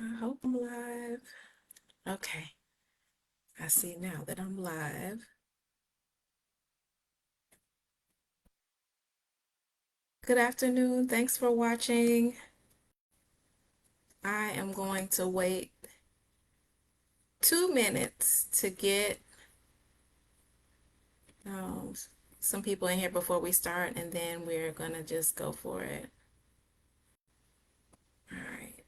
I hope I'm live. Okay, I see now that I'm live. Good afternoon. Thanks for watching. I am going to wait 2 minutes to get um, some people in here before we start, and then we're gonna just go for it. All right.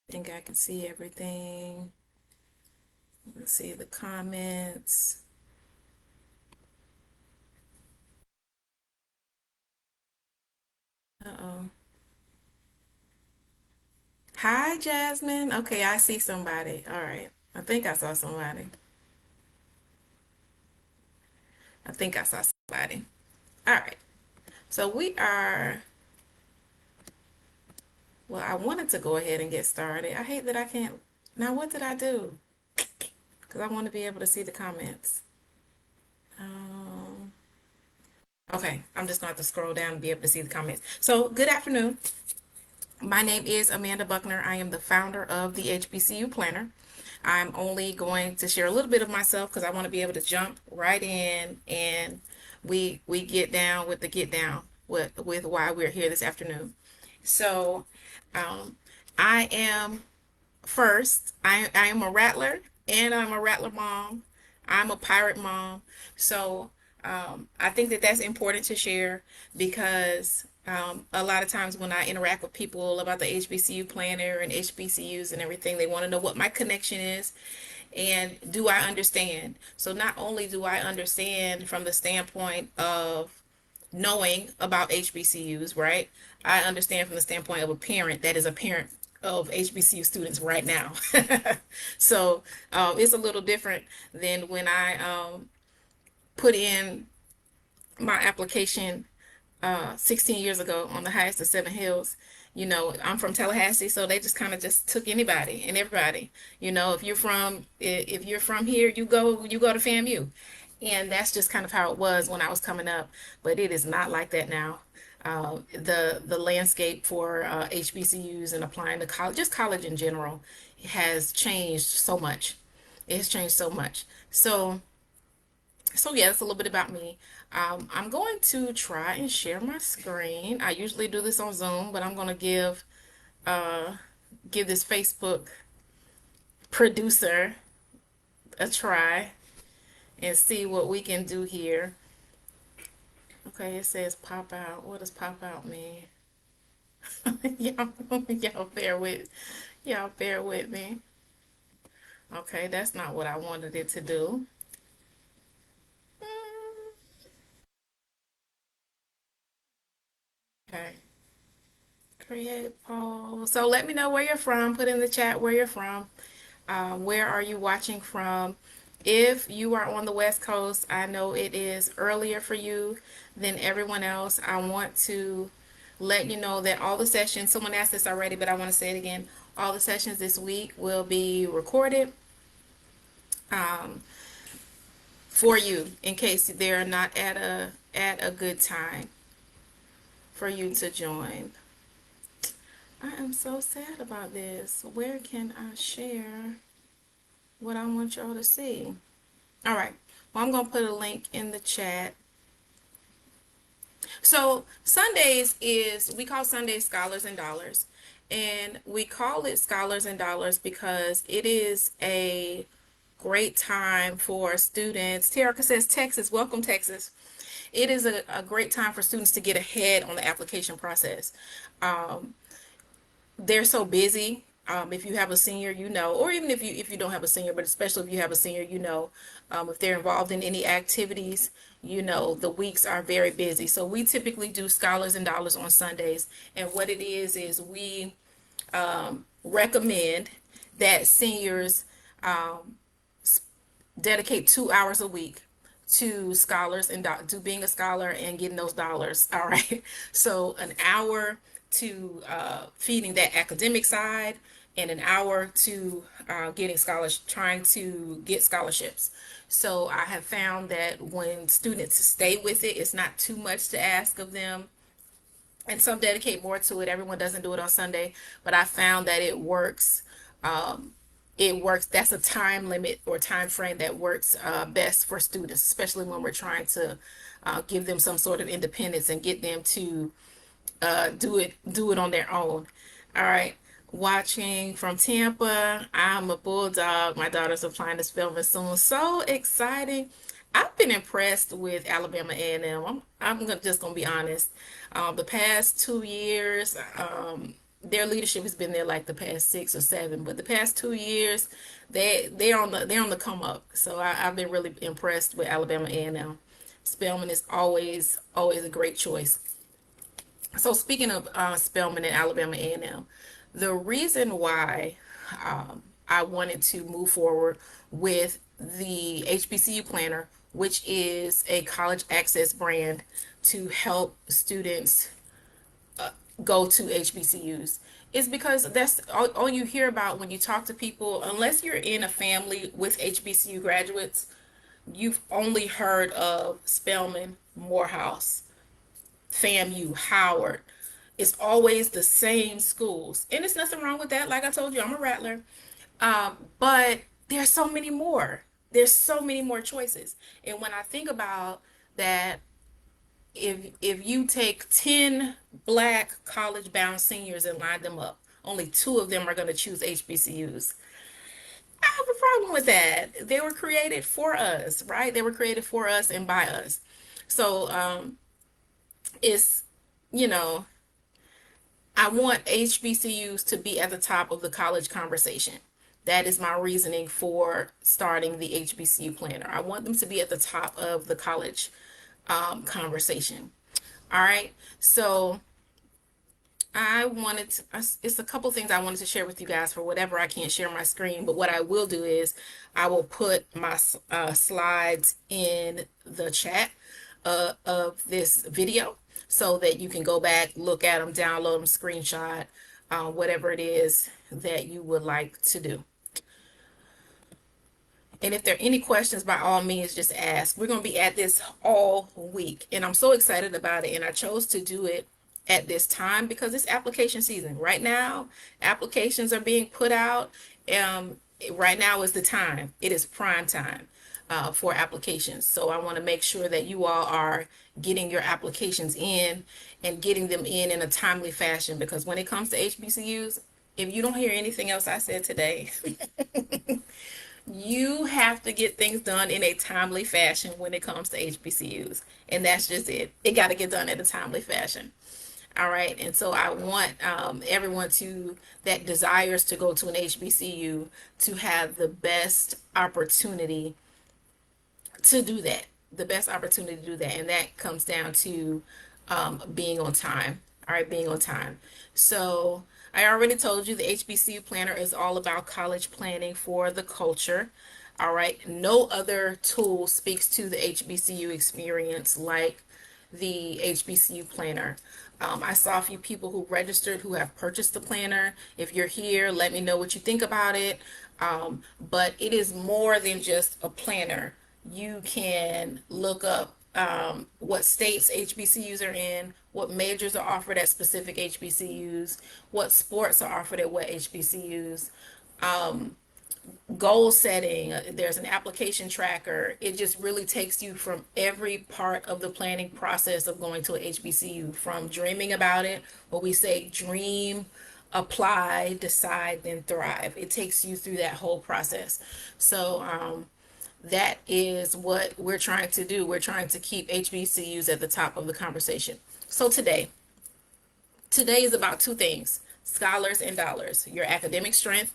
I think I can see everything. Let's see the comments. Uh-oh. Hi, Jasmine. Okay, I see somebody. All right. I think I saw somebody. I think I saw somebody. All right. So we are, well, I wanted to go ahead and get started. I hate that I can't. Now, what did I do? Because I want to be able to see the comments. Um, okay, I'm just going to have to scroll down and be able to see the comments. So, good afternoon. My name is Amanda Buckner. I am the founder of the HBCU Planner. I'm only going to share a little bit of myself because I want to be able to jump right in and we get down with the get down with why we're here this afternoon. So, um, I am first. I am a rattler and I'm a rattler mom. I'm a pirate mom. So I think that that's important to share because a lot of times when I interact with people about the HBCU planner and HBCUs and everything, they want to know what my connection is and do I understand. So not only do I understand from the standpoint of knowing about HBCUs, right? I understand from the standpoint of a parent that is a parent of HBCU students right now. So it's a little different than when I put in my application 16 years ago on the highest of Seven Hills. I'm from Tallahassee, so they just kind of just took anybody and everybody. If you're from here, you go to FAMU, and that's just kind of how it was when I was coming up. But it is not like that now. The landscape for HBCUs and applying to college, just college in general, has changed so much. It has changed so much. So yeah, that's a little bit about me. I'm going to try and share my screen. I usually do this on Zoom, but I'm going to give this Facebook producer a try and see what we can do here. Okay, it says pop out. What does pop out mean? y'all, y'all bear with me. Okay, that's not what I wanted it to do. Mm, Okay. Create poll. So let me know where you're from. Put in the chat where you're from. Where are you watching from? If you are on the West Coast, I know it is earlier for you than everyone else. I want to let you know that all the sessions, someone asked this already, but I want to say it again. All the sessions this week will be recorded um, for you in case they're not at a good time for you to join. I am so sad about this. Where can I share what I want y'all to see? All right. Well, I'm going to put a link in the chat. So Sundays we call Sundays Scholars and Dollars. And we call it Scholars and Dollars because it is a great time for students. Terica says, Texas, welcome Texas. It is a great time for students to get ahead on the application process. Um, they're so busy. If you have a senior, or even if you don't have a senior, but especially if you have a senior, if they're involved in any activities, the weeks are very busy. So we typically do Scholars and Dollars on Sundays, and what it is we recommend that seniors dedicate 2 hours a week to scholars and to being a scholar and getting those dollars. All right. So an hour to feeding that academic side and an hour to trying to get scholarships. So I have found that when students stay with it, it's not too much to ask of them, and some dedicate more to it. Everyone doesn't do it on Sunday, but I found that it works. It works. That's a time limit or time frame that works best for students, especially when we're trying to give them some sort of independence and get them to do it on their own. All right. Watching from Tampa. I'm a Bulldog. My daughter's applying to Spelman soon. So exciting. I've been impressed with Alabama A&M. Just gonna be honest. The past 2 years, their leadership has been there like the past 6 or 7, but the past 2 years, they're on the come up. So I've been really impressed with Alabama A&M. Spelman is always a great choice. So speaking of Spelman and Alabama A&M, the reason why I wanted to move forward with the HBCU Planner, which is a college access brand to help students go to HBCUs, is because that's all you hear about when you talk to people. Unless you're in a family with HBCU graduates, you've only heard of Spelman, Morehouse, FAMU, Howard. It's always the same schools. And there's nothing wrong with that. Like I told you, I'm a rattler. But there's so many more. There's so many more choices. And when I think about that, if you take 10 black college bound seniors and line them up, only two of them are going to choose HBCUs. I have a problem with that. They were created for us, right? They were created for us and by us. So it's, you know, I want HBCUs to be at the top of the college conversation. That is my reasoning for starting the HBCU Planner. I want them to be at the top of the college conversation. All right. So it's a couple things I wanted to share with you guys. For whatever, I can't share my screen, but what I will do is I will put my slides in the chat of this video so that you can go back, look at them, download them, screenshot, whatever it is that you would like to do. And if there are any questions, by all means, just ask. We're going to be at this all week, and I'm so excited about it. And I chose to do it at this time because it's application season. Right now, applications are being put out. Right now is the time. It is prime time for applications. So I want to make sure that you all are getting your applications in and getting them in a timely fashion, because when it comes to HBCUs, if you don't hear anything else I said today, you have to get things done in a timely fashion when it comes to HBCUs. And that's just it. It got to get done in a timely fashion. All right. And so I want everyone that desires to go to an HBCU to have the best opportunity to do that. The best opportunity to do that. And that comes down to being on time. All right. Being on time. So I already told you the HBCU Planner is all about college planning for the culture. All right. No other tool speaks to the HBCU experience like the HBCU Planner. I saw a few people who registered who have purchased the planner. If you're here, let me know what you think about it. But it is more than just a planner. You can look up what states HBCUs are in, what majors are offered at specific HBCUs, what sports are offered at what HBCUs, goal setting. There's an application tracker. It just really takes you from every part of the planning process of going to a HBCU, from dreaming about it, what we say dream, apply, decide, then thrive. It takes you through that whole process. So that is what we're trying to do. We're trying to keep HBCUs at the top of the conversation. So today is about two things: scholars and dollars, your academic strength,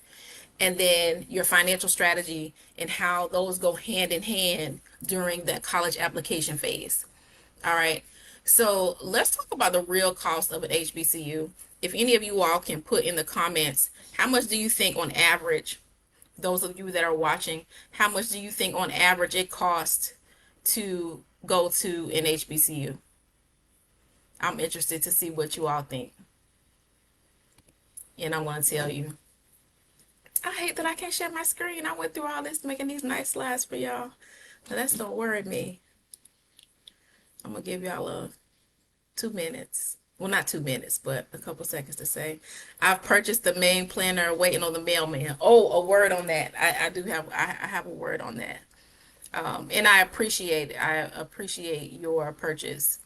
and then your financial strategy, and how those go hand in hand during the college application phase. All right. So let's talk about the real cost of an HBCU. If any of you all can put in the comments, how much do you think on average, those of you that are watching, how much do you think on average it costs to go to an HBCU? I'm interested to see what you all think. And I'm going to tell you. hate that I can't share my screen. I went through all this making these nice slides for y'all. But that's don't worry me. I'm gonna give y'all 2 minutes. Well, not 2 minutes, but a couple seconds to say. I've purchased the main planner, waiting on the mailman. Oh, a word on that. I do have I have a word on that. And I appreciate it. I appreciate your purchase.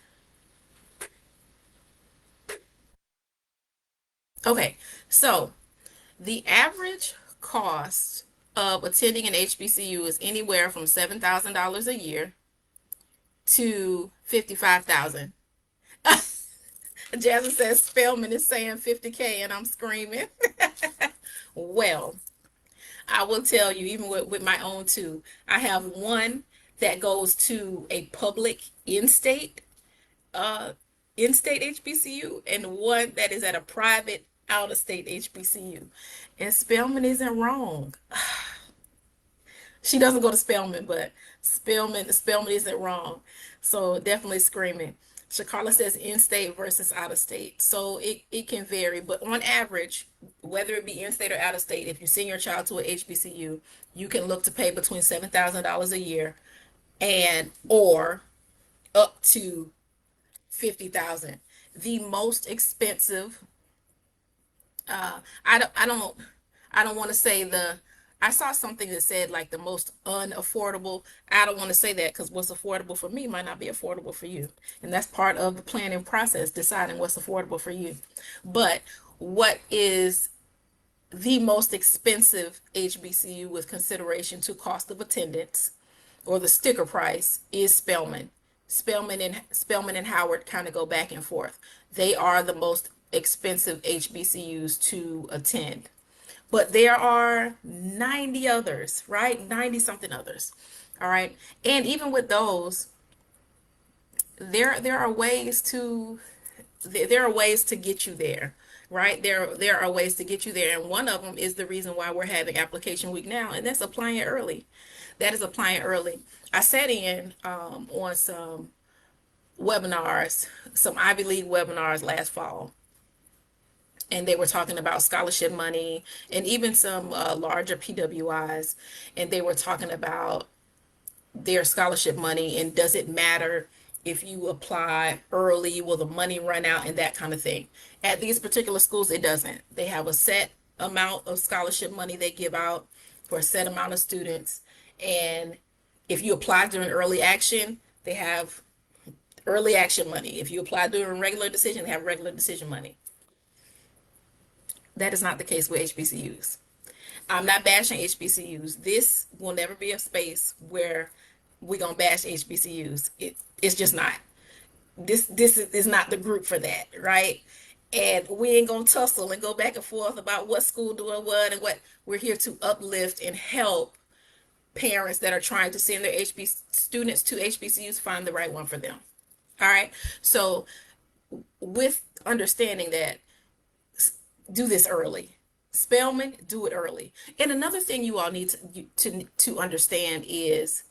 Okay, so the average cost of attending an HBCU is anywhere from $7,000 a year to 55,000. Jasmine says Spelman is saying 50K and I'm screaming. Well, I will tell you, even with my own two, I have one that goes to a public in-state uh in-state HBCU and one that is at a private out-of-state HBCU. And Spelman isn't wrong. She doesn't go to Spelman, but Spelman isn't wrong. So definitely screaming. Shakarla says in-state versus out-of-state. So it can vary, but on average, whether it be in-state or out-of-state, if you send your child to a HBCU, you can look to pay between $7,000 a year and or up to 50,000. The most expensive, uh, I don't, I don't, I don't want to say the. I saw something that said like the most unaffordable. I don't want to say that because what's affordable for me might not be affordable for you, and that's part of the planning process, deciding what's affordable for you. But what is the most expensive HBCU with consideration to cost of attendance or the sticker price is Spelman. Spelman and Howard kind of go back and forth. They are the most expensive HBCUs to attend. But there are 90 others, right? 90 something others. All right. And even with those, there are ways to there are ways to get you there, right? There are ways to get you there, and one of them is the reason why we're having application week now, and that's applying early. That is applying early. I sat in on some webinars, some Ivy League webinars last fall, and they were talking about scholarship money and even some larger PWIs, and they were talking about their scholarship money and does it matter if you apply early, will the money run out and that kind of thing. At these particular schools, it doesn't. They have a set amount of scholarship money they give out for a set amount of students, and if you apply during early action, they have early action money. If you apply during regular decision, they have regular decision money. That is not the case with HBCUs. I'm not bashing HBCUs. This will never be a space where we're gonna bash HBCUs. It's just not. This is not the group for that, right? And we ain't gonna tussle and go back and forth about what school doing what and what. We're here to uplift and help parents that are trying to send their HB students to HBCUs find the right one for them. All right. So with understanding that, do this early. Spelman, do it early. And another thing you all need to understand is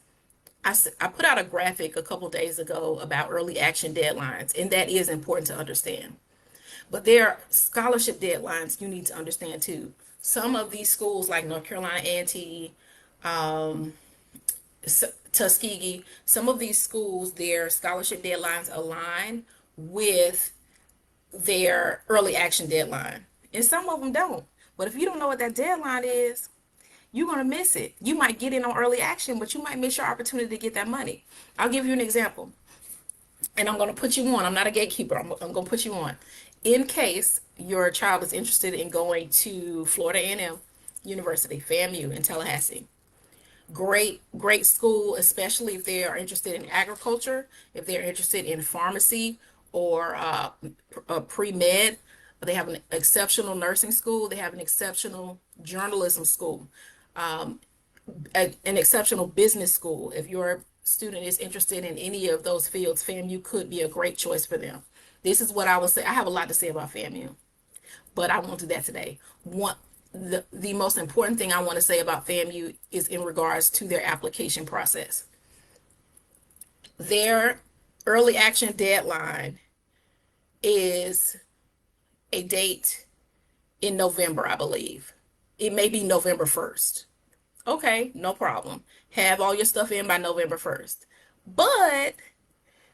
I put out a graphic a couple days ago about early action deadlines, and that is important to understand. But there are scholarship deadlines you need to understand too. Some of these schools, like North Carolina A&T, um, Tuskegee, some of these schools, their scholarship deadlines align with their early action deadline, and some of them don't. But if you don't know what that deadline is, you're going to miss it. You might get in on early action, but you might miss your opportunity to get that money. I'll give you an example, and I'm going to put you on. I'm not a gatekeeper. I'm going to put you on. In case your child is interested in going to Florida A&M University, FAMU in Tallahassee, great school, especially if they are interested in agriculture, if they're interested in pharmacy or pre-med. They have an exceptional nursing school. They have an exceptional journalism school, um, an exceptional business school. If your student is interested in any of those fields, FAMU could be a great choice for them. This is what I will say. I have a lot to say about FAMU, but I won't do that today. The most important thing I want to say about FAMU is in regards to their application process. Their early action deadline is a date in November, I believe. it may be November 1st. Okay, no problem. Have all your stuff in by November 1st. But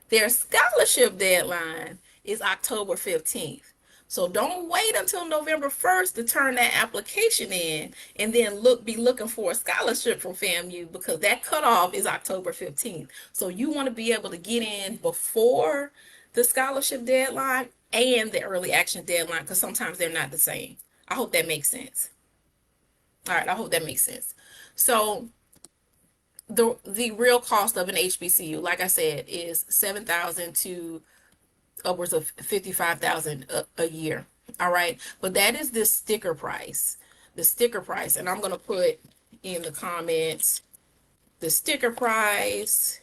their scholarship deadline is October 15th. So don't wait until November 1st to turn that application in and then be looking for a scholarship from FAMU, because that cutoff is October 15th. So you want to be able to get in before the scholarship deadline and the early action deadline, because sometimes they're not the same. I hope that makes sense. All right, I hope that makes sense. So the real cost of an HBCU, like I said, is 7,000 to upwards of 55,000 a year. All right, but that is the sticker price. The sticker price, and I'm going to put in the comments the sticker price.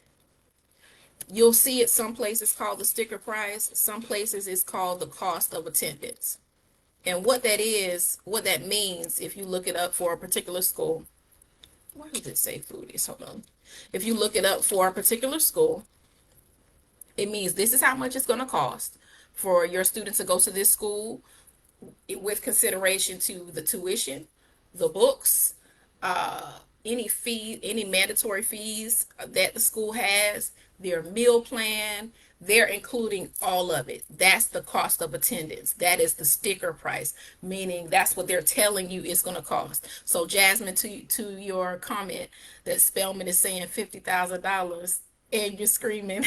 You'll see it some places called the sticker price, some places it's called the cost of attendance. And what that is, what that means, if you look it up for a particular school, why does it say foodies? Hold on. If you look it up for a particular school, it means this is how much it's going to cost for your student to go to this school, with consideration to the tuition, the books, any fee, any mandatory fees that the school has, their meal plan. They're including all of it. That's the cost of attendance. That is the sticker price, meaning that's what they're telling you it's going to cost. So Jasmine, to your comment that Spelman is saying $50,000 and you're screaming,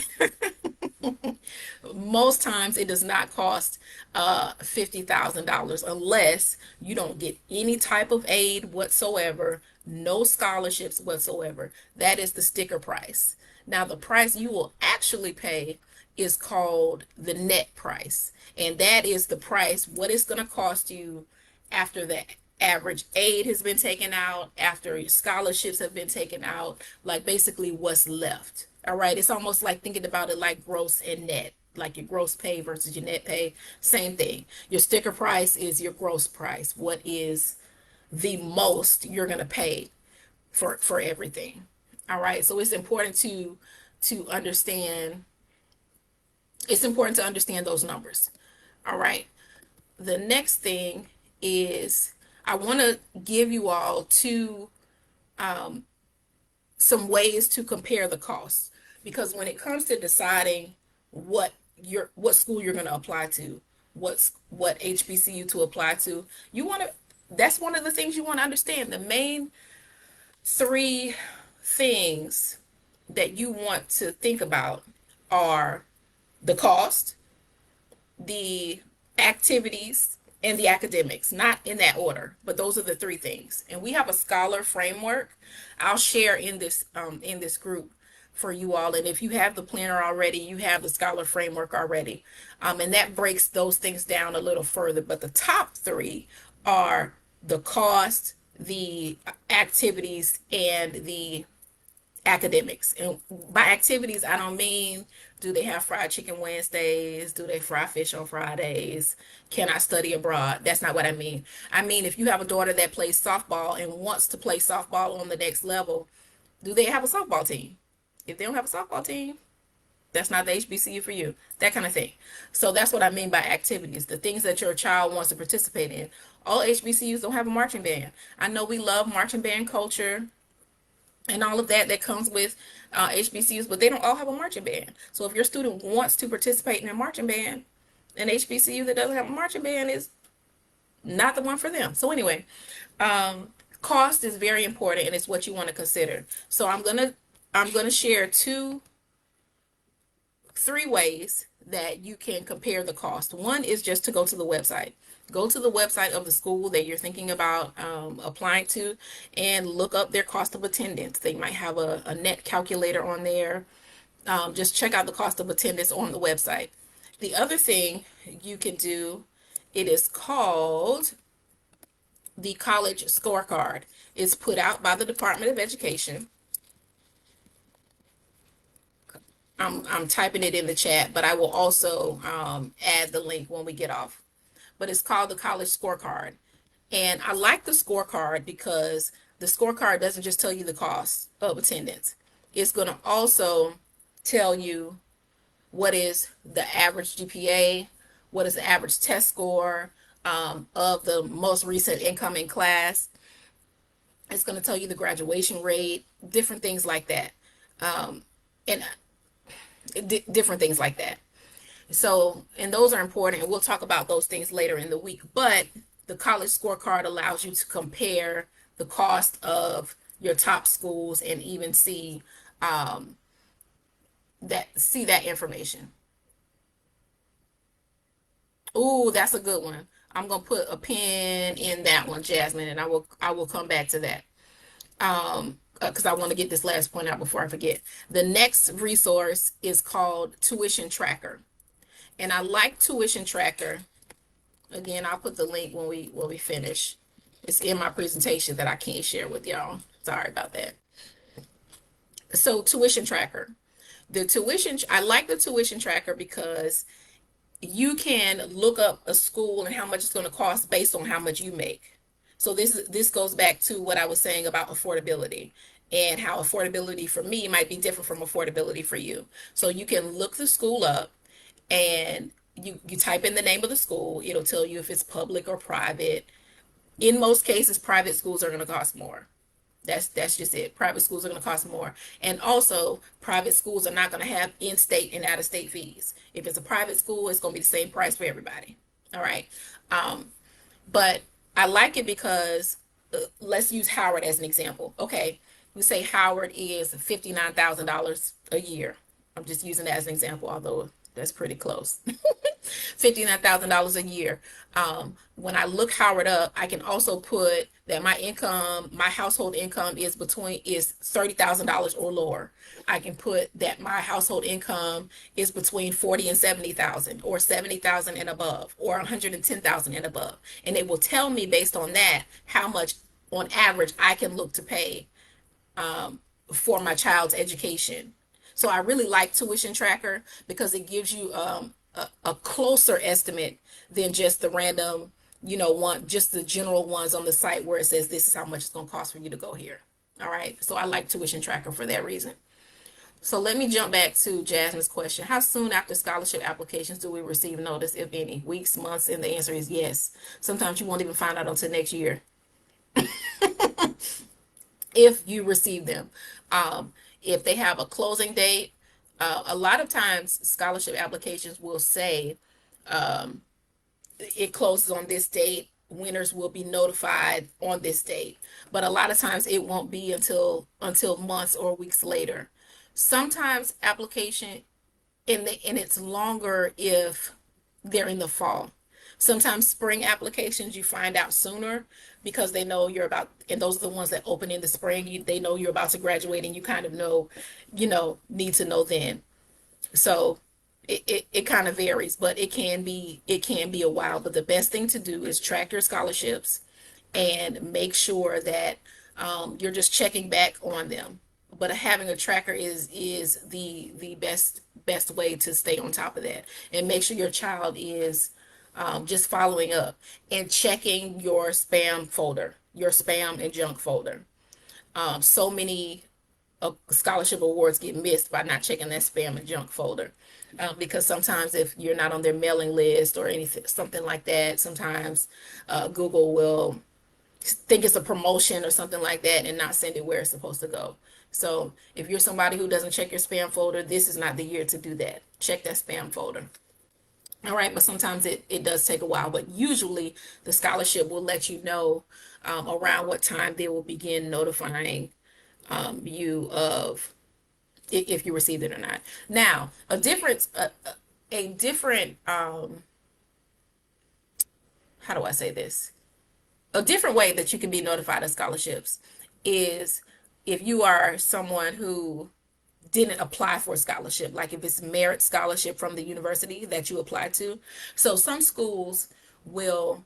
most times it does not cost $50,000 unless you don't get any type of aid whatsoever, no scholarships whatsoever. That is the sticker price. Now, the price you will actually pay is called the net price, and that is the price, what it's going to cost you after the average aid has been taken out, after your scholarships have been taken out, like basically what's left. All right, it's almost like thinking about it like gross and net, like your gross pay versus your net pay. Same thing. Your sticker price is your gross price. What is the most you're going to pay for everything? All right, so it's important to understand. It's important to understand those numbers. All right. The next thing is I want to give you all some ways to compare the costs, because when it comes to deciding what school you're going to apply to, what HBCU to apply to, you want to that's one of the things you want to understand. The main three things that you want to think about are the cost, the activities, and the academics, not in that order, but those are the three things. And we have a scholar framework I'll share in this group for you all. And if you have the planner already, you have the scholar framework already, and that breaks those things down a little further. But the top three are the cost, the activities, and the academics. And by activities, I don't mean do they have fried chicken Wednesdays? Do they fry fish on Fridays? Can I study abroad? That's not what I mean. I mean, if you have a daughter that plays softball and wants to play softball on the next level, do they have a softball team? If they don't have a softball team, that's not the HBCU for you. That kind of thing. So that's what I mean by activities, the things that your child wants to participate in. All HBCUs don't have a marching band. I know we love marching band culture and all of that comes with HBCUs, but they don't all have a marching band. So if your student wants to participate in a marching band, an HBCU that doesn't have a marching band is not the one for them. So anyway, cost is very important, and it's what you want to consider. So I'm gonna share three ways that you can compare the cost. One is just to go to the website. Go to the website of the school that you're thinking about applying to and look up their cost of attendance. They might have a net calculator on there. Just check out the cost of attendance on the website. The other thing you can do, it is called the college scorecard. It's put out by the Department of Education. I'm typing it in the chat, but I will also add the link when we get off. But it's called the college scorecard. And I like the scorecard because the scorecard doesn't just tell you the cost of attendance. It's going to also tell you what is the average GPA, what is the average test score of the most recent incoming class. It's going to tell you the graduation rate, different things like that. And different things like that. So, and those are important, and we'll talk about those things later in the week. But the college scorecard allows you to compare the cost of your top schools and even see that information. Ooh, that's a good one. I'm gonna put a pin in that one, Jasmine, and I will come back to that. Because I want to get this last point out before I forget. The next resource is called Tuition Tracker, and I like Tuition Tracker. Again, I'll put the link when we finish. It's in my presentation that I can't share with y'all. Sorry about that. So Tuition Tracker. I like the Tuition Tracker because you can look up a school and how much it's going to cost based on how much you make. So this goes back to what I was saying about affordability and how affordability for me might be different from affordability for you. So you can look the school up and you type in the name of the school. It'll tell you if it's public or private. In most cases, private schools are going to cost more. That's just it. Private schools are going to cost more. And also, private schools are not going to have in-state and out-of-state fees. If it's a private school, it's going to be the same price for everybody. All right. But I like it because let's use Howard as an example. Okay. We say Howard is $59,000 a year. I'm just using that as an example, although that's pretty close. $59,000 a year. When I look Howard up, I can also put that my household income is $30,000 or lower. I can put that my household income is between 40 and 70,000, or 70,000 and above, or 110,000 and above, and it will tell me based on that how much on average I can look to pay for my child's education. So I really like Tuition Tracker because it gives you a closer estimate than just the random, just the general ones on the site where it says this is how much it's going to cost for you to go here. All right. So I like Tuition Tracker for that reason. So let me jump back to Jasmine's question. How soon after scholarship applications do we receive notice, if any? Weeks, months? And the answer is yes. Sometimes you won't even find out until next year if you receive them. If they have a closing date, a lot of times scholarship applications will say it closes on this date. Winners will be notified on this date, but a lot of times it won't be until months or weeks later. Sometimes application and it's longer if they're in the fall. Sometimes spring applications you find out sooner because they know you're about, and those are the ones that open in the spring. They know you're about to graduate, and you kind of know, need to know then. So it kind of varies, but it can be a while. But the best thing to do is track your scholarships and make sure that you're just checking back on them. But having a tracker is the best way to stay on top of that and make sure your child is just following up and checking your spam folder, your spam and junk folder. So many scholarship awards get missed by not checking that spam and junk folder. Because sometimes if you're not on their mailing list or anything, something like that, sometimes Google will think it's a promotion or something like that and not send it where it's supposed to go. So if you're somebody who doesn't check your spam folder, this is not the year to do that. Check that spam folder. All right, but sometimes it does take a while, but usually the scholarship will let you know around what time they will begin notifying you of if you received it or not. Now, a different, how do I say this? A different way that you can be notified of scholarships is if you are someone who didn't apply for a scholarship, like if it's merit scholarship from the university that you applied to. So some schools will,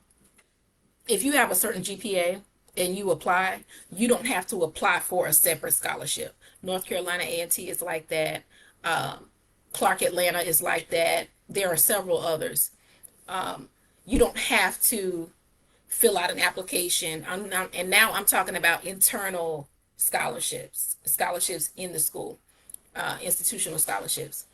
if you have a certain GPA and you apply, you don't have to apply for a separate scholarship. North Carolina A&T is like that. Clark Atlanta is like that. There are several others. You don't have to fill out an application. And now I'm talking about internal scholarships in the school, institutional scholarships.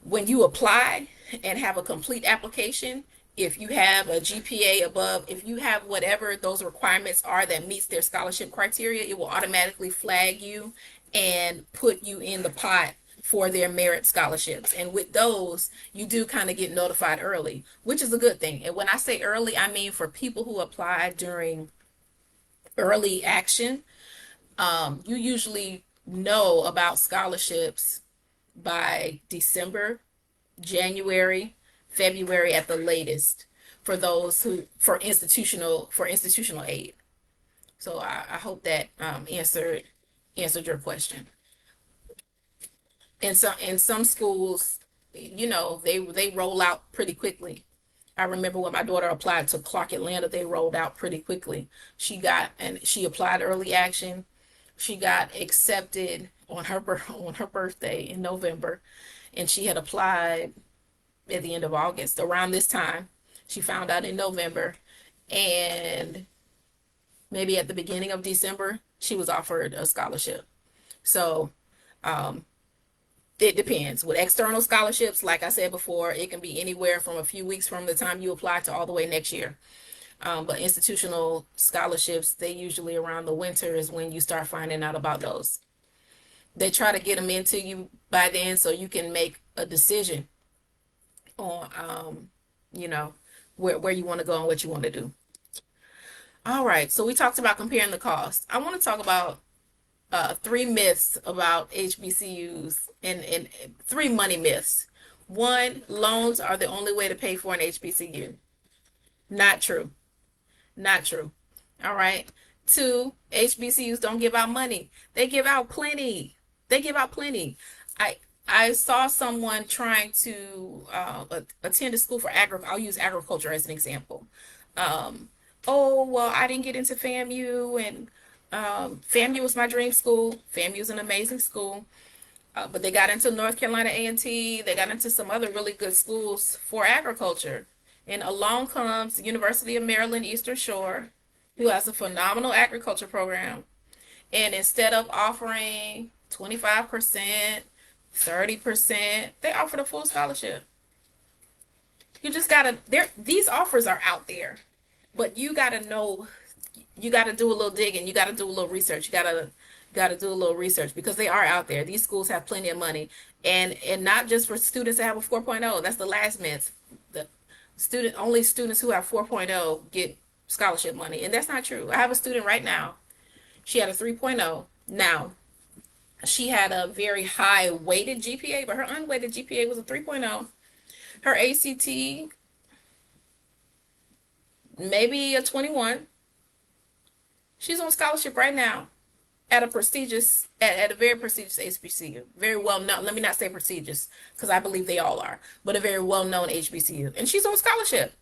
When you apply and have a complete application, If you have a GPA above, if you have whatever those requirements are that meets their scholarship criteria, it will automatically flag you and put you in the pot for their merit scholarships. And with those, you do kind of get notified early, which is a good thing. And when I say early, I mean for people who apply during early action, you usually know about scholarships by December, January, February at the latest for those who for institutional aid. So I hope that answered your question. In some schools, they roll out pretty quickly. I remember when my daughter applied to Clark Atlanta, they rolled out pretty quickly. She applied early action. She got accepted on on her birthday in November, and she had applied at the end of August. Around this time, she found out in November, and maybe at the beginning of December, she was offered a scholarship. So it depends. With external scholarships, like I said before, it can be anywhere from a few weeks from the time you apply to all the way next year. But institutional scholarships, they usually around the winter is when you start finding out about those. They try to get them into you by then so you can make a decision on, you know, where you want to go and what you want to do. All right, so we talked about comparing the cost. I want to talk about three myths about HBCUs and three money myths. One, loans are the only way to pay for an HBCU. Not true. Not true. All right. Two, HBCUs don't give out money. They give out plenty. They give out plenty. I I saw someone trying to attend a school for I'll use agriculture as an example. Um, oh, well, I didn't get into FAMU, and FAMU was my dream school. FAMU is an amazing school. But they got into North Carolina A&T. They got into some other really good schools for agriculture. And along comes the University of Maryland Eastern Shore, who has a phenomenal agriculture program. And instead of offering 25%, 30%, they offered a full scholarship. You just gotta, these offers are out there, but you gotta know, you gotta do a little digging, you gotta do a little research, you gotta do a little research because they are out there. These schools have plenty of money, and not just for students that have a 4.0. That's the last myth. The only students who have 4.0 get scholarship money, and that's not true. I have a student right now. She had a 3.0. Now, she had a very high weighted GPA, but her unweighted GPA was a 3.0. Her ACT, maybe a 21. She's on scholarship right now at at a very prestigious HBCU. Very well known. Let me not say prestigious, because I believe they all are, but a very well known HBCU. And she's on scholarship.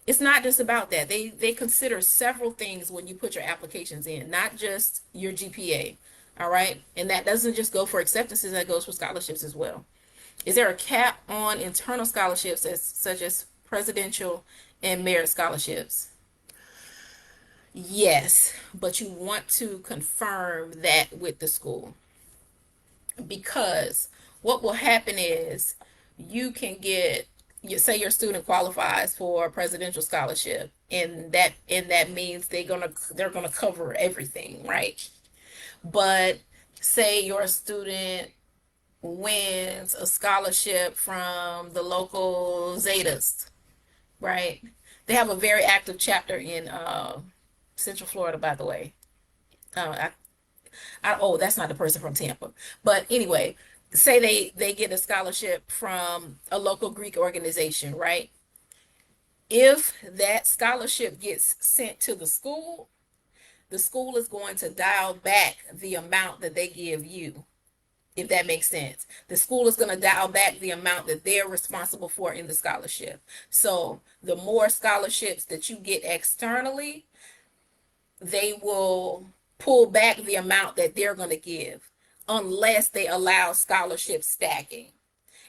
It's not just about that. They consider several things when you put your applications in, not just your GPA. All right. And that doesn't just go for acceptances, that goes for scholarships as well. Is there a cap on internal scholarships such as presidential and merit scholarships? Yes, but you want to confirm that with the school, because what will happen is you can get, you say your student qualifies for a presidential scholarship, and that means they're gonna cover everything, right? But say your student wins a scholarship from the local Zetas, right? They have a very active chapter in Central Florida, by the way. Uh, oh, that's not the person from Tampa. But anyway, say they get a scholarship from a local Greek organization, right? If that scholarship gets sent to the school is going to dial back the amount that they give you, if that makes sense. The school is going to dial back the amount that they're responsible for in the scholarship. So the more scholarships that you get externally, they will pull back the amount that they're going to give unless they allow scholarship stacking.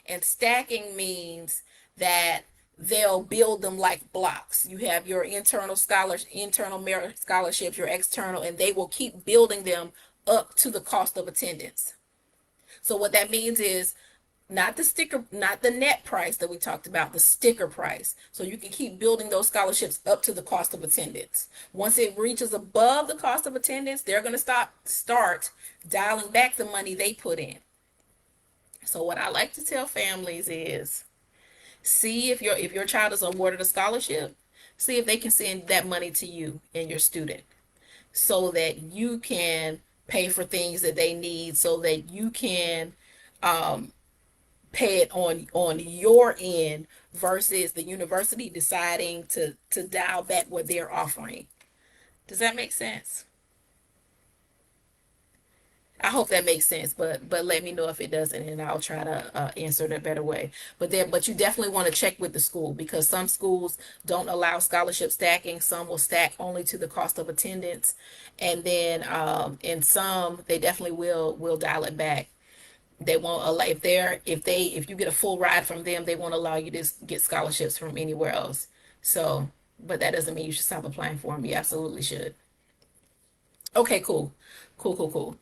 And stacking means that they'll build them like blocks. You have your internal merit scholarships, your external, and they will keep building them up to the cost of attendance. So what that means is Not the sticker, not the net price that we talked about, the sticker price. So you can keep building those scholarships up to the cost of attendance. Once it reaches above the cost of attendance, they're going to start dialing back the money they put in. So what I like to tell families is, see if your child is awarded a scholarship, see if they can send that money to you and your student so that you can pay for things that they need, so that you can pay it on your end versus the university deciding to dial back what they're offering. Does that make sense? I hope that makes sense, but let me know if it doesn't, and I'll try to answer it a better way. But you definitely want to check with the school, because some schools don't allow scholarship stacking. Some will stack only to the cost of attendance, and then in some they definitely will dial it back. They won't allow, if you get a full ride from them, they won't allow you to get scholarships from anywhere else. So, but that doesn't mean you should stop applying for them. You absolutely should. Okay, cool. Cool, cool, cool.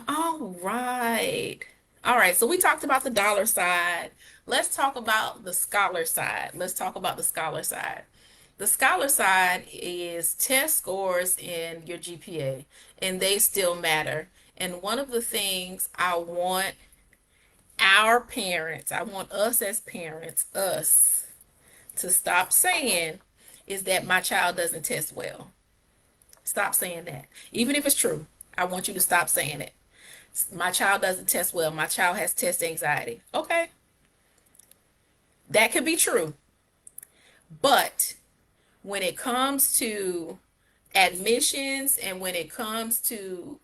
All right. All right. So we talked about the dollar side. Let's talk about the scholar side. Let's talk about the scholar side. The scholar side is test scores and your GPA, and they still matter. And one of the things I want us as parents, us, to stop saying is that my child doesn't test well. Stop saying that. Even if it's true, I want you to stop saying it. My child doesn't test well. My child has test anxiety. Okay, that could be true. But when it comes to admissions and when it comes to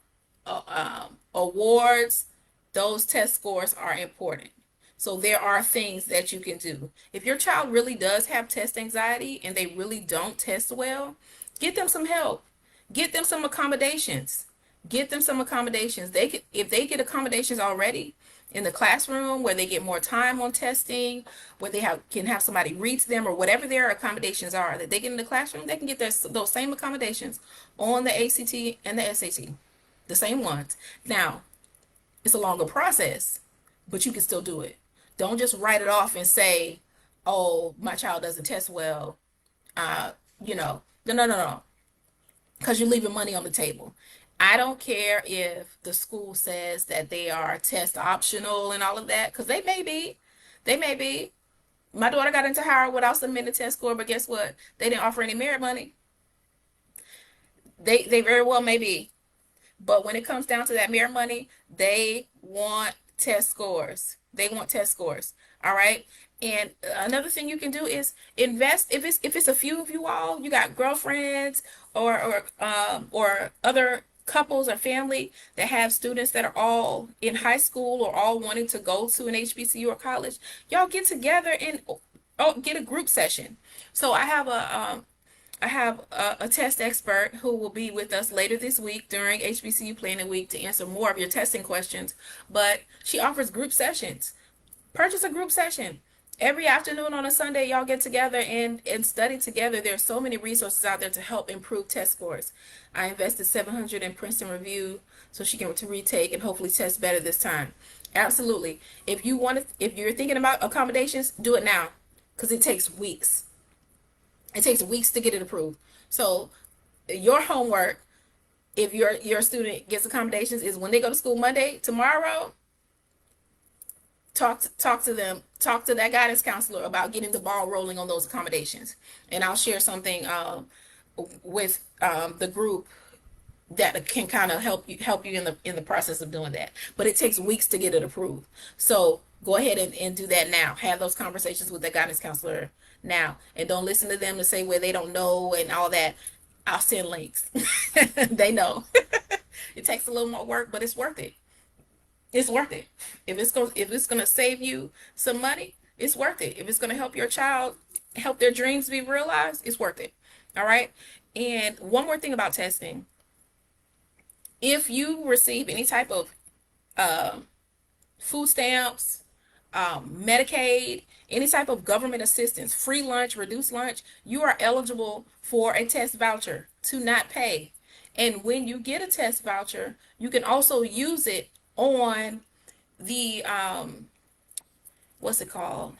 awards, those test scores are important. So there are things that you can do. If your child really does have test anxiety and they really don't test well, get them some help. Get them some accommodations. Get them some accommodations. If they get accommodations already in the classroom where they get more time on testing, where they can have somebody read to them, or whatever their accommodations are that they get in the classroom, they can get those same accommodations on the ACT and the SAT, the same ones. Now, it's a longer process, but you can still do it. Don't just write it off and say, "Oh, my child doesn't test well." Uh, no, no, no, no, because you're leaving money on the table. I don't care if the school says that they are test optional and all of that, because they may be. They may be. My daughter got into Howard without submitting a test score, but guess what? They didn't offer any merit money. They very well may be. But when it comes down to that merit money, they want test scores. They want test scores. All right. And another thing you can do is invest. If it's a few of you all, you got girlfriends or other couples or family that have students that are all in high school or all wanting to go to an HBCU or college, y'all get together and get a group session. So I have a test expert who will be with us later this week during HBCU Planning Week to answer more of your testing questions. But she offers group sessions. Purchase a group session. Every afternoon on a Sunday, y'all get together and study together. There are so many resources out there to help improve test scores. I invested 700 in Princeton Review so she can to retake and hopefully test better this time. Absolutely. If you're thinking about accommodations, do it now, because it takes weeks. It takes weeks to get it approved. So your homework, if your student gets accommodations, is when they go to school Monday, tomorrow, talk to them, talk to that guidance counselor about getting the ball rolling on those accommodations. And I'll share something with the group that can kind of help you in the process of doing that. But it takes weeks to get it approved. So go ahead and do that now. Have those conversations with the guidance counselor now, and don't listen to them to say where they don't know and all that. I'll send links. They know. It takes a little more work, but it's worth it. It's worth it. If it's gonna save you some money, it's worth it. If it's gonna help your child, help their dreams be realized, it's worth it. All right. And one more thing about testing: if you receive any type of uh, food stamps, Medicaid, any type of government assistance, free lunch, reduced lunch, you are eligible for a test voucher to not pay. And when you get a test voucher, you can also use it on the what's it called?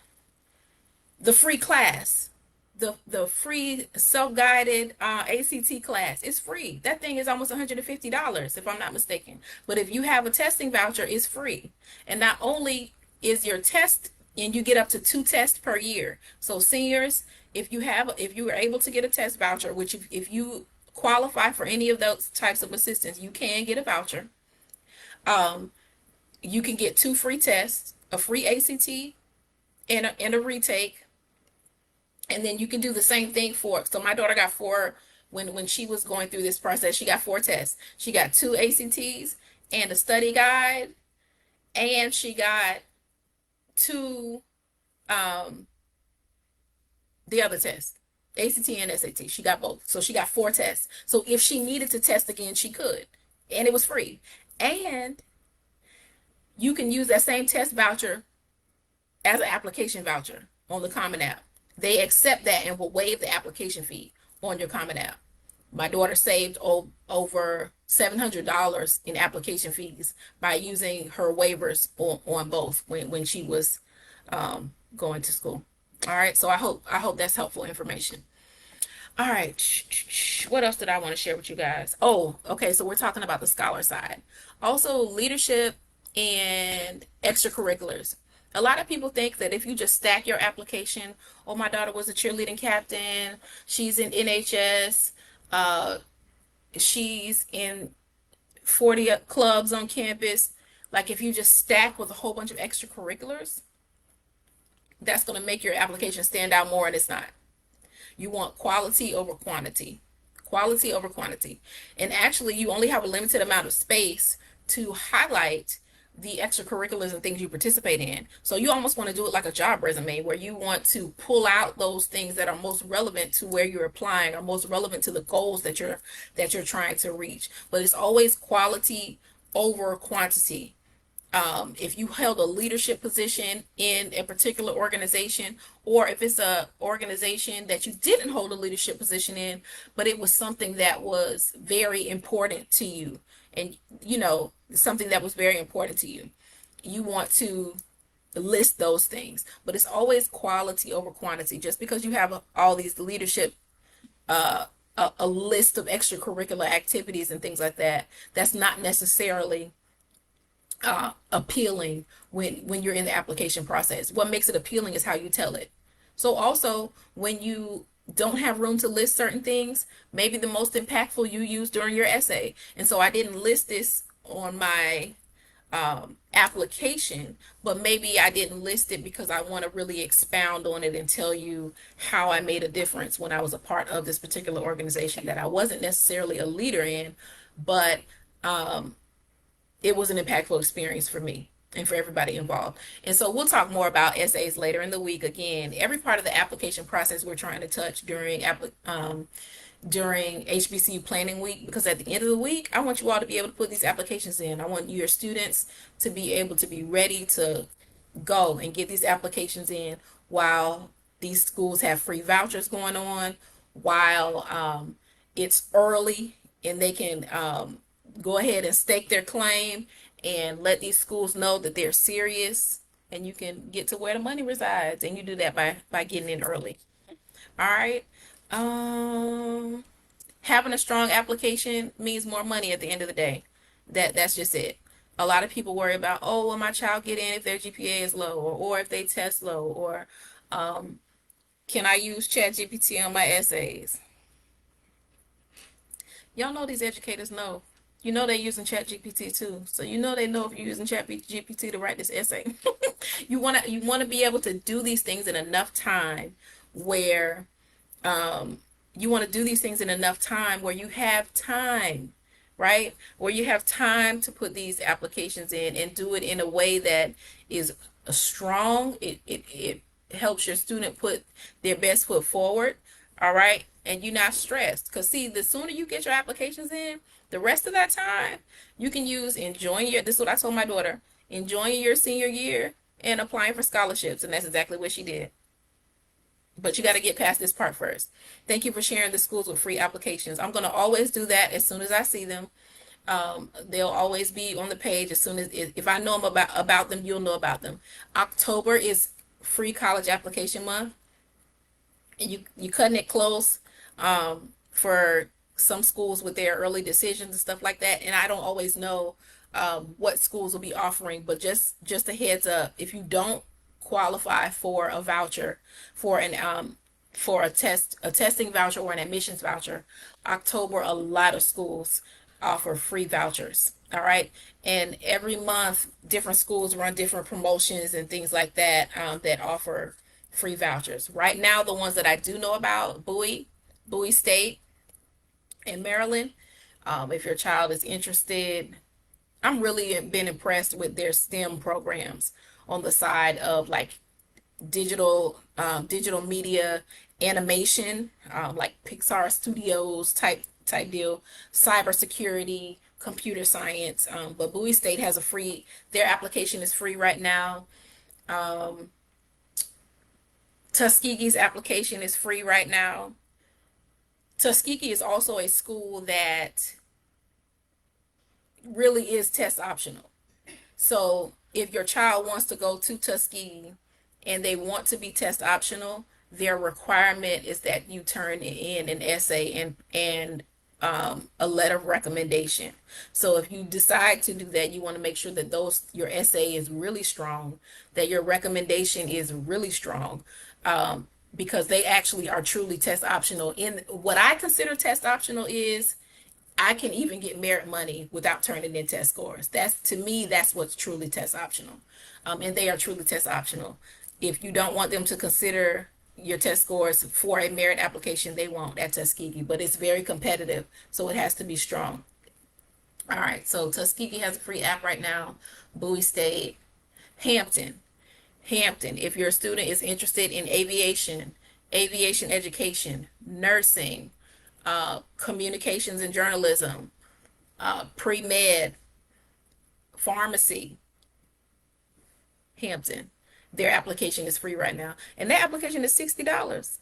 The free class, the free self-guided ACT class. It's free. That thing is almost $150 if I'm not mistaken. But if you have a testing voucher, it's free. And not only is your test, and you get up to 2 tests per year. So seniors, if you are able to get a test voucher, which if you qualify for any of those types of assistance, you can get a voucher. Um, you can get 2 free tests, a free ACT and a retake, and then you can do the same thing for. So my daughter got 4 when she was going through this process. She got 4 tests. She got 2 ACTs and a study guide, and she got 2 um the other test, ACT and SAT. She got both. So she got 4 tests. So if she needed to test again, she could. And it was free. And you can use that same test voucher as an application voucher on the Common App. They accept that and will waive the application fee on your Common App. My daughter saved over $700 in application fees by using her waivers on both when she was going to school. All right, so I hope that's helpful information. All right, what else did I want to share with you guys? Oh, okay, so we're talking about the scholar side. Also, leadership and extracurriculars. A lot of people think that if you just stack your application, oh, my daughter was a cheerleading captain, she's in NHS, uh, she's in 40 clubs on campus. Like if you just stack with a whole bunch of extracurriculars, that's going to make your application stand out more, and it's not. You want quality over quantity. Quality over quantity. And actually, you only have a limited amount of space to highlight the extracurriculars and things you participate in. So you almost want to do it like a job resume, where you want to pull out those things that are most relevant to where you're applying, or most relevant to the goals that you're trying to reach. But it's always quality over quantity. If you held a leadership position in a particular organization, or if it's a organization that you didn't hold a leadership position in, but it was something that was very important to you, and something that was very important to you, you want to list those things. But it's always quality over quantity. Just because you have all these leadership, a list of extracurricular activities and things like that, that's not necessarily appealing when you're in the application process. What makes it appealing is how you tell it. So also, when you don't have room to list certain things, maybe the most impactful you use during your essay. And so I didn't list this on my application, but maybe I didn't list it because I want to really expound on it and tell you how I made a difference when I was a part of this particular organization that I wasn't necessarily a leader in, but it was an impactful experience for me and for everybody involved. And so we'll talk more about essays later in the week. Again, every part of the application process we're trying to touch during HBCU Planning Week, because at the end of the week, I want you all to be able to put these applications in. I want your students to be able to be ready to go and get these applications in while these schools have free vouchers going on, while it's early, and they can go ahead and stake their claim and let these schools know that they're serious, and you can get to where the money resides, and you do that by getting in early. All right. Having a strong application means more money at the end of the day. That's just it. A lot of people worry about, oh, will my child get in if their GPA is low, or if they test low, or can I use ChatGPT on my essays? Y'all know these educators know. You know they're using ChatGPT too, so you know they know if you're using ChatGPT to write this essay. You wanna be able to do these things in enough time where you want to do these things in enough time where you have time, right? Where you have time to put these applications in and do it in a way that is strong. It helps your student put their best foot forward, all right? And you're not stressed. Because see, the sooner you get your applications in, the rest of that time, you can use this is what I told my daughter, enjoying your senior year and applying for scholarships. And that's exactly what she did. But you got to get past this part first. Thank you for sharing the schools with free applications. I'm going to always do that as soon as I see them. They'll always be on the page as soon as if I know them about them, you'll know about them. October is free college application month, and you cutting it close for some schools with their early decisions and stuff like that. And I don't always know what schools will be offering, but just a heads up, if you don't qualify for a voucher for an for a testing voucher or an admissions voucher, October, a lot of schools offer free vouchers. All right. And every month, different schools run different promotions and things like that that offer free vouchers. Right now, the ones that I do know about, Bowie State, in Maryland. If your child is interested, I'm really been impressed with their STEM programs on the side of like digital media, animation, like Pixar Studios type deal, cybersecurity, computer science. But Bowie State has a free. Their application is free right now. Tuskegee's application is free right now. Tuskegee is also a school that really is test optional. So if your child wants to go to Tuskegee and they want to be test optional, their requirement is that you turn in an essay and a letter of recommendation. So if you decide to do that, you want to make sure that your essay is really strong, that your recommendation is really strong, because they actually are truly test optional. In what I consider test optional is I can even get merit money without turning in test scores. That's, to me, that's what's truly test optional. And they are truly test optional. If you don't want them to consider your test scores for a merit application, they won't at Tuskegee, but it's very competitive, so it has to be strong. All right, so Tuskegee has a free app right now. Bowie State, Hampton. If your student is interested in aviation education, nursing, communications and journalism, pre-med, pharmacy, Hampton, their application is free right now. And that application is $60.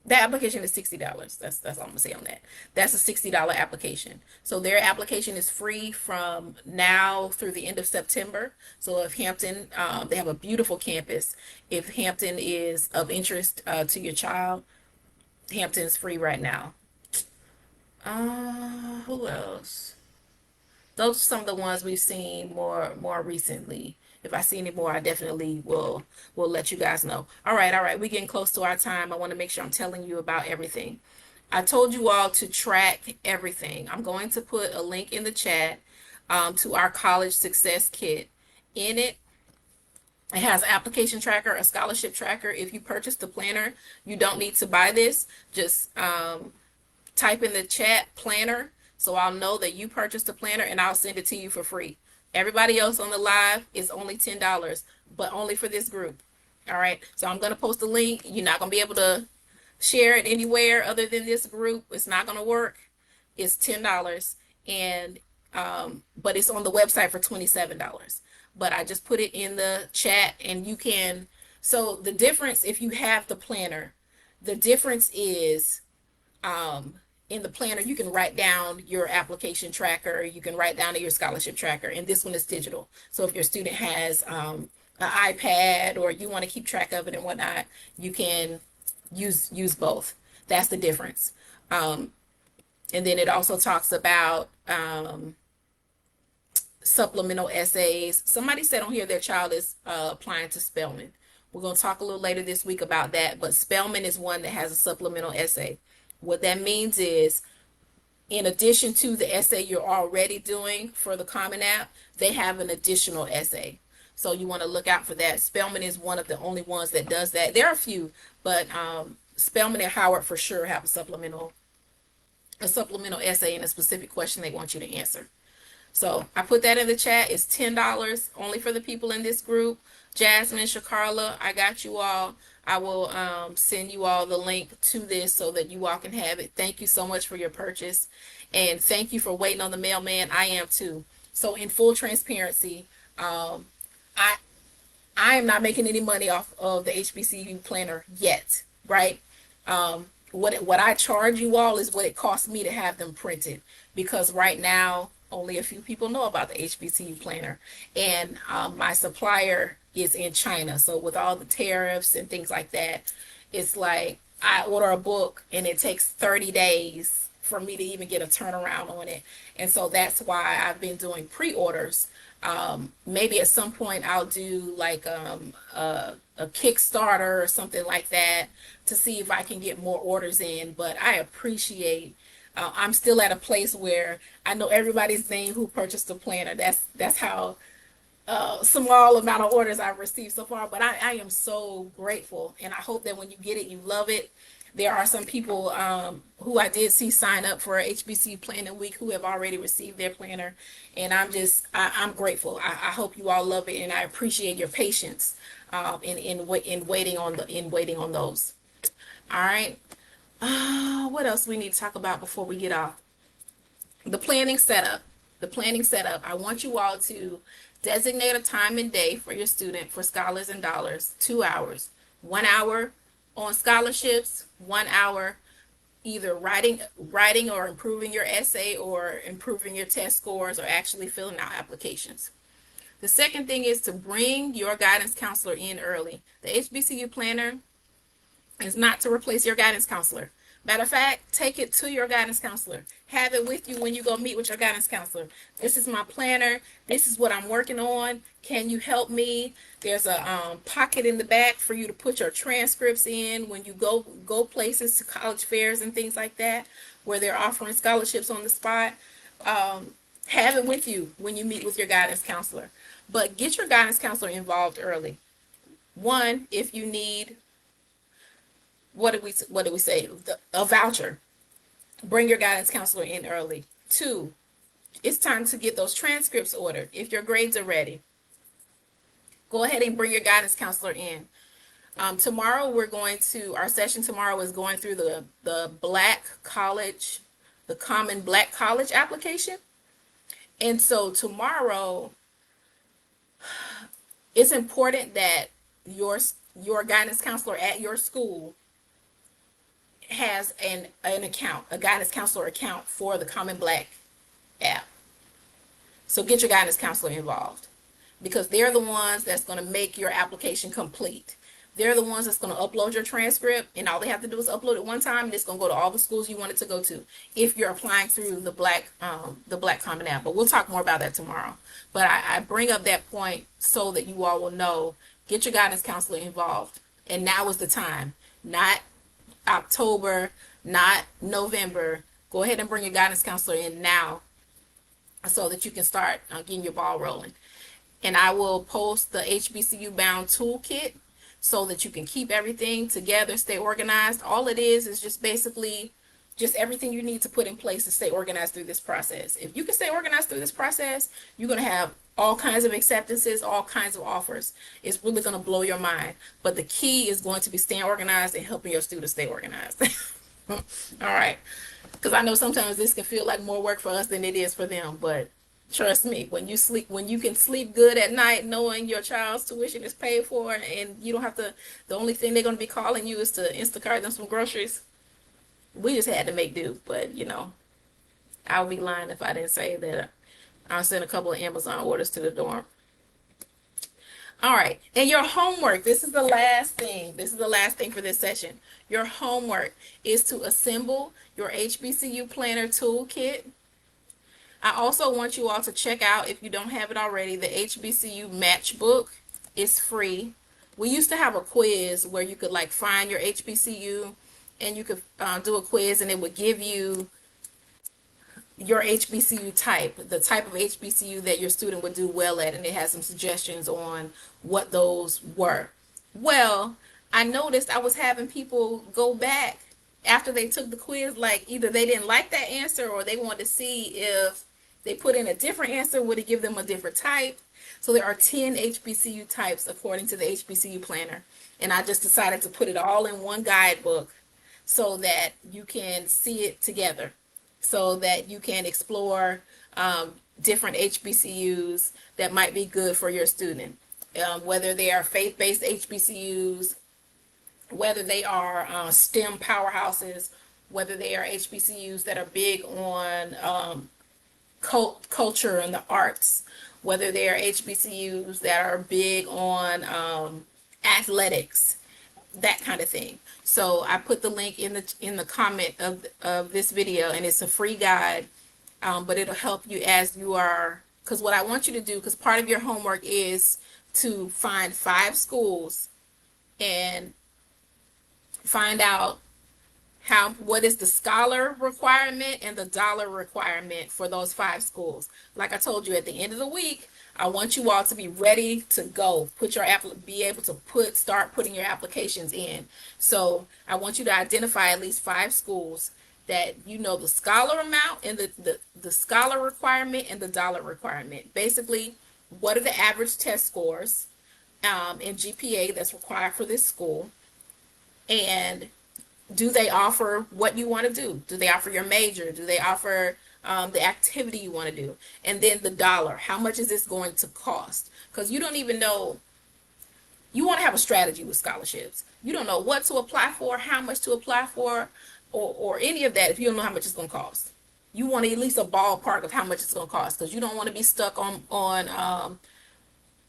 That application is $60. That's all I'm gonna say on that. That's a $60 application. So their application is free from now through the end of September. So if Hampton, they have a beautiful campus. If Hampton is of interest to your child, Hampton is free right now. Who else? Those are some of the ones we've seen more recently. If I see any more, I definitely will let you guys know. All right. We're getting close to our time. I want to make sure I'm telling you about everything. I told you all to track everything. I'm going to put a link in the chat to our college success kit. In it, it has application tracker, a scholarship tracker. If you purchase the planner, you don't need to buy this. Just type in the chat planner, so I'll know that you purchased a planner, and I'll send it to you for free. Everybody else on the live is only $10, but only for this group. All right. So I'm going to post a link. You're not going to be able to share it anywhere other than this group. It's not going to work. It's $10, and but it's on the website for $27. But I just put it in the chat, and you can. So the difference, if you have the planner, the difference is in the planner, you can write down your application tracker, you can write down your scholarship tracker, and this one is digital. So if your student has an iPad or you want to keep track of it and whatnot, you can use both. That's the difference. And then it also talks about supplemental essays. Somebody said on here their child is applying to Spelman. We're going to talk a little later this week about that, but Spelman is one that has a supplemental essay. What that means is, in addition to the essay you're already doing for the Common App, they have an additional essay. So you want to look out for that. Spelman is one of the only ones that does that. There are a few, but Spelman and Howard for sure have a supplemental essay and a specific question they want you to answer. So I put that in the chat. It's $10 only for the people in this group. Jasmine, Shakarla, I got you all. I will send you all the link to this so that you all can have it. Thank you so much for your purchase, and thank you for waiting on the mailman. I am too. So in full transparency, I am not making any money off of the HBCU planner yet, right? what I charge you all is what it costs me to have them printed, because right now only a few people know about the HBCU planner, and my supplier is in China. So with all the tariffs and things like that, it's like I order a book and it takes 30 days for me to even get a turnaround on it. And so that's why I've been doing pre-orders. Maybe at some point I'll do like a Kickstarter or something like that to see if I can get more orders in. But I appreciate, I'm still at a place where I know everybody's name who purchased the planner. That's how small amount of orders I've received so far, but I am so grateful, and I hope that when you get it, you love it. There are some people who I did see sign up for HBCU Planning Week who have already received their planner, and I'm grateful. I hope you all love it, and I appreciate your patience in waiting on those. All right. What else we need to talk about before we get off? The planning setup. The planning setup. I want you all to designate a time and day for your student for scholars and dollars. 2 hours. 1 hour on scholarships. 1 hour either writing or improving your essay or improving your test scores or actually filling out applications. The second thing is to bring your guidance counselor in early. The HBCU planner is not to replace your guidance counselor. Matter of fact, take it to your guidance counselor. Have it with you when you go meet with your guidance counselor. This is my planner. This is what I'm working on. Can you help me? There's a pocket in the back for you to put your transcripts in when you go places to college fairs and things like that, where they're offering scholarships on the spot. Have it with you when you meet with your guidance counselor. But get your guidance counselor involved early. One, if you need, what did we say? A voucher. Bring your guidance counselor in early. Two, it's time to get those transcripts ordered. If your grades are ready, go ahead and bring your guidance counselor in. Tomorrow our session tomorrow is going through the Common Black College application. And so tomorrow, it's important that your guidance counselor at your school has an account, a guidance counselor account for the Common Black app. So get your guidance counselor involved, because they're the ones that's going to make your application complete. They're the ones that's going to upload your transcript, and all they have to do is upload it one time, and it's going to go to all the schools you want it to go to if you're applying through the Black Common app. But we'll talk more about that tomorrow. But I bring up that point so that you all will know, get your guidance counselor involved. And now is the time, not October, not November. Go ahead and bring your guidance counselor in now so that you can start getting your ball rolling. And I will post the HBCU Bound Toolkit so that you can keep everything together, stay organized. All it is just basically just everything you need to put in place to stay organized through this process. If you can stay organized through this process, you're going to have all kinds of acceptances, all kinds of offers. It's really going to blow your mind. But the key is going to be staying organized and helping your students stay organized. All right. Because I know sometimes this can feel like more work for us than it is for them. But trust me, when you can sleep good at night knowing your child's tuition is paid for and you don't have to, the only thing they're going to be calling you is to Instacart them some groceries. We just had to make do. But, I would be lying if I didn't say that I'll send a couple of Amazon orders to the dorm. All right. And your homework, this is the last thing. This is the last thing for this session. Your homework is to assemble your HBCU Planner Toolkit. I also want you all to check out, if you don't have it already, the HBCU Matchbook. It's free. We used to have a quiz where you could find your HBCU and you could do a quiz, and it would give you your HBCU type, the type of HBCU that your student would do well at, and it has some suggestions on what those were. Well, I noticed I was having people go back after they took the quiz, either they didn't like that answer or they wanted to see if they put in a different answer, would it give them a different type? So there are 10 HBCU types according to the HBCU planner, and I just decided to put it all in one guidebook so that you can see it together, so that you can explore different HBCUs that might be good for your student, whether they are faith-based HBCUs, whether they are STEM powerhouses, whether they are HBCUs that are big on culture and the arts, whether they are HBCUs that are big on athletics, that kind of thing. So I put the link in the comment of this video, and it's a free guide, but it'll help you as you are. Because what I want you to do, because part of your homework is to find 5 schools and find out what is the scholar requirement and the dollar requirement for those 5 schools. Like I told you, at the end of the week, I want you all to be ready to go. Be able to start putting your applications in. So I want you to identify at least 5 schools that you know the scholar amount and the scholar requirement and the dollar requirement. Basically, what are the average test scores and GPA that's required for this school? And do they offer what you want to do? Do they offer your major? Do they offer the activity you want to do? And then the dollar. How much is this going to cost? Because you don't even know. You want to have a strategy with scholarships. You don't know what to apply for, how much to apply for, or any of that if you don't know how much it's going to cost. You want at least a ballpark of how much it's going to cost, because you don't want to be stuck on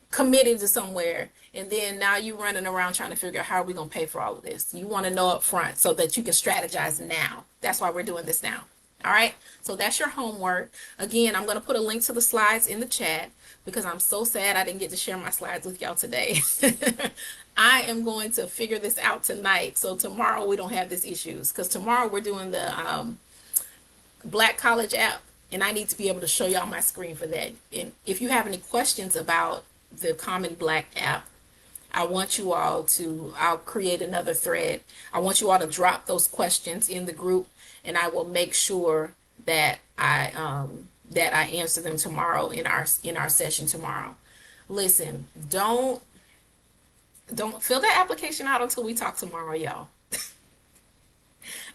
committed to somewhere, and then now you running around trying to figure out how are we going to pay for all of this. You want to know up front so that you can strategize now. That's why we're doing this now. All right, so that's your homework. Again, I'm going to put a link to the slides in the chat because I'm so sad I didn't get to share my slides with y'all today. I am going to figure this out tonight, so tomorrow we don't have these issues, because tomorrow we're doing the Black College app, and I need to be able to show y'all my screen for that. And if you have any questions about the Common Black app, I want you all to, I'll create another thread. I want you all to drop those questions in the group, and I will make sure that I answer them tomorrow in our session tomorrow. Listen, don't fill that application out until we talk tomorrow, y'all.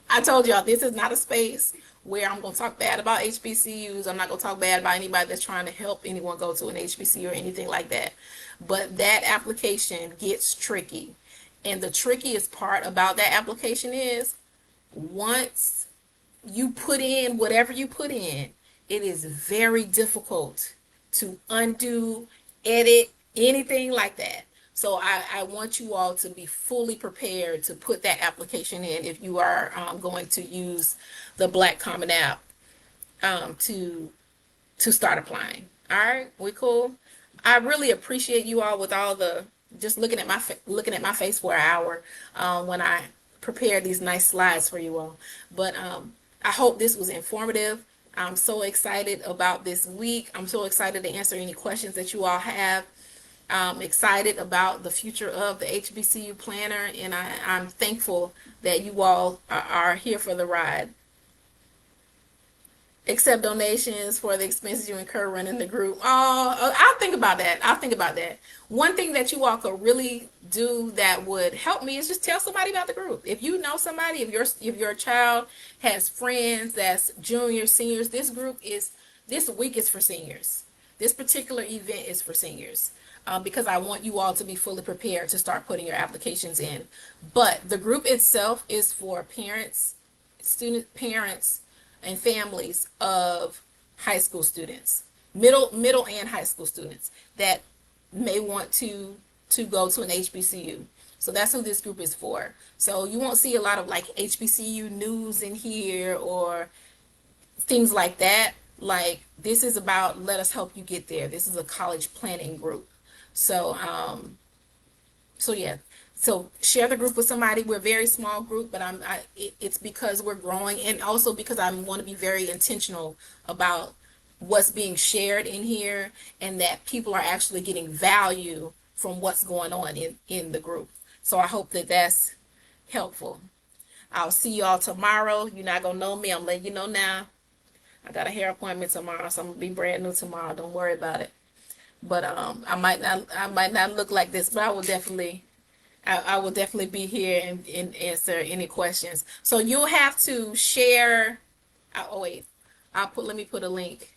I told y'all this is not a space where I'm going to talk bad about HBCUs. I'm not going to talk bad about anybody that's trying to help anyone go to an HBCU or anything like that. But that application gets tricky. And the trickiest part about that application is once you put in whatever you put in, it is very difficult to undo, edit, anything like that. So I want you all to be fully prepared to put that application in if you are going to use the Black Common App to start applying. All right, we cool? I really appreciate you all with all the just looking at my face for an hour when I prepared these nice slides for you all. But I hope this was informative. I'm so excited about this week. I'm so excited to answer any questions that you all have. I'm excited about the future of the HBCU Planner, and I'm thankful that you all are here for the ride. Accept donations for the expenses you incur running the group. Oh, I'll think about that. I'll think about that. One thing that you all could really do that would help me is just tell somebody about the group. If you know somebody, if your child has friends that's juniors, seniors, this week is for seniors. This particular event is for seniors. Because I want you all to be fully prepared to start putting your applications in. But the group itself is for parents, parents, and families of high school students, middle and high school students that may want to go to an HBCU. So that's who this group is for. So you won't see a lot of like HBCU news in here or things like that. Like, this is about let us help you get there. This is a college planning group. So, yeah. So share the group with somebody. We're a very small group, but it's because we're growing, and also because I want to be very intentional about what's being shared in here, and that people are actually getting value from what's going on in the group. So I hope that that's helpful. I'll see you all tomorrow. You're not gonna know me. I'm letting you know now. I got a hair appointment tomorrow, so I'm gonna be brand new tomorrow. Don't worry about it. But I might not look like this, but I will definitely be here and answer any questions. So you'll have to share. Oh wait, let me put a link.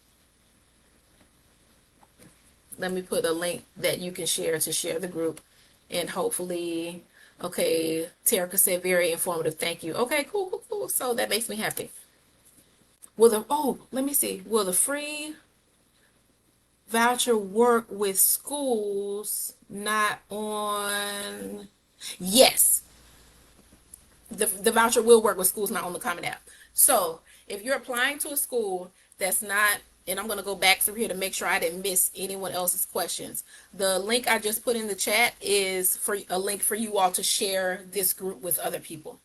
Let me put a link that you can share to share the group, and hopefully Okay, Terica said very informative. Thank you. Okay, cool, cool, cool. So that makes me happy. Let me see. Will the free voucher work with schools not on? Yes, the voucher will work with schools not on the Common App. So if you're applying to a school that's not, and I'm going to go back through here to make sure I didn't miss anyone else's questions. The link I just put in the chat is for a link for you all to share this group with other people.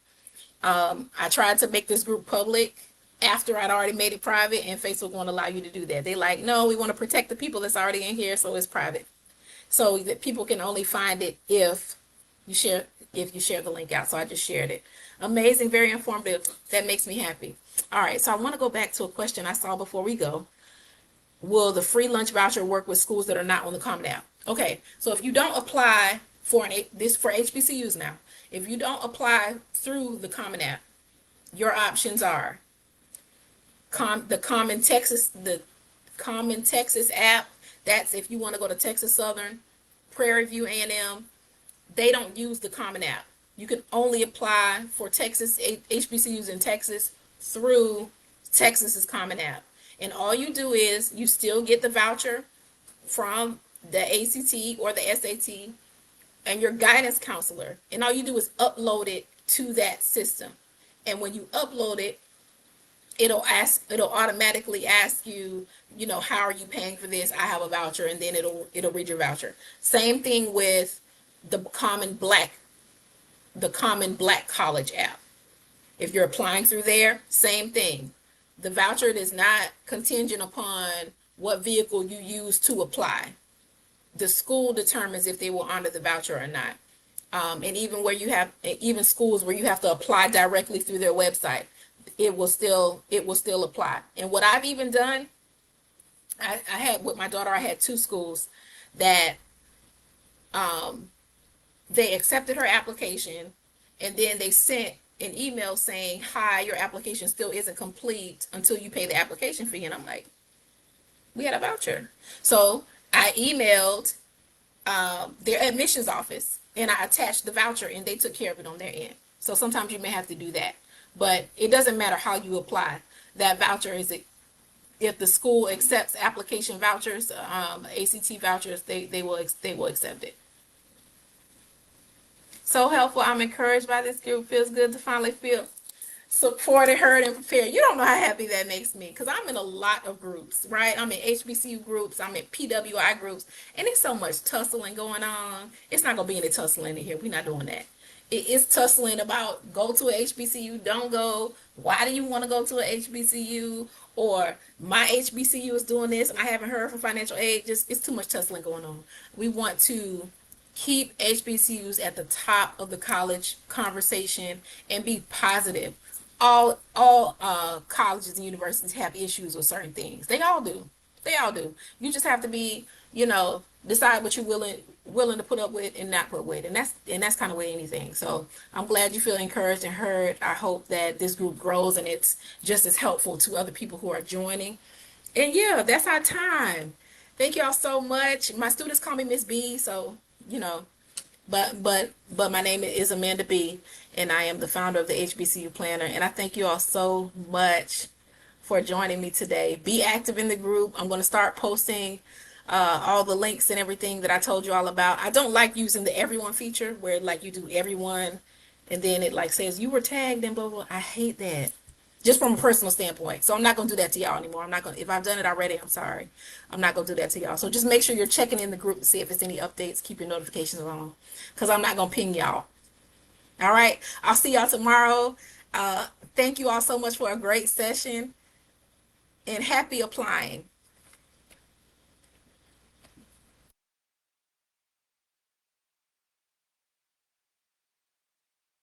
I tried to make this group public after I'd already made it private, and Facebook won't allow you to do that. They like, no, we want to protect the people that's already in here, so it's private. So that people can only find it you share if you share the link out. So I just shared it. Amazing, very informative. That makes me happy. All right, so I want to go back to a question I saw before we go. Will the free lunch voucher work with schools that are not on the Common App? Okay, so if you don't apply for this for HBCUs now, if you don't apply through the Common App, your options are the Common Texas app. That's if you want to go to Texas Southern, Prairie View A&M. They don't use the Common App. You can only apply for Texas HBCUs in Texas through Texas's Common App. And all you do is you still get the voucher from the ACT or the SAT and your guidance counselor. And all you do is upload it to that system. And when you upload it, it'll automatically ask you, how are you paying for this? I have a voucher, and then it'll read your voucher. Same thing with the Common Black College app. If you're applying through there, same thing. The voucher is not contingent upon what vehicle you use to apply. The school determines if they will honor the voucher or not. And even schools where you have to apply directly through their website, it will still apply. And what I've even done, I had with my daughter, I had two schools that they accepted her application, and then they sent an email saying, hi, your application still isn't complete until you pay the application fee. And I'm like, we had a voucher. So I emailed their admissions office and I attached the voucher, and they took care of it on their end. So sometimes you may have to do that, but it doesn't matter how you apply. That voucher is, if the school accepts application vouchers, ACT vouchers, they will accept it. So helpful. I'm encouraged by this group. Feels good to finally feel supported, heard, and prepared. You don't know how happy that makes me, because I'm in a lot of groups, right? I'm in HBCU groups, I'm in PWI groups, and it's so much tussling going on. It's not going to be any tussling in here. We're not doing that. It's tussling about go to a HBCU, don't go. Why do you want to go to a HBCU? Or my HBCU is doing this and I haven't heard from financial aid. Just, it's too much tussling going on. We want to keep HBCUs at the top of the college conversation and be positive. All colleges and universities have issues with certain things. They all do. They all do. You just have to be, decide what you're willing to put up with and not put with, and that's kind of with anything. So I'm glad you feel encouraged and heard. I hope that this group grows and it's just as helpful to other people who are joining. And yeah, that's our time. Thank y'all so much. My students call me Miss B, so but my name is Amanda B, and I am the founder of the HBCU Planner. And I thank you all so much for joining me today. Be active in the group. I'm going to start posting all the links and everything that I told you all about. I don't like using the everyone feature where like you do everyone and then it like says you were tagged and blah, blah. I hate that, just from a personal standpoint. So I'm not going to do that to y'all anymore. I'm not going to, if I've done it already, I'm sorry. I'm not going to do that to y'all. So just make sure you're checking in the group to see if it's any updates. Keep your notifications on, because I'm not going to ping y'all. All right. I'll see y'all tomorrow. Thank you all so much for a great session, and happy applying.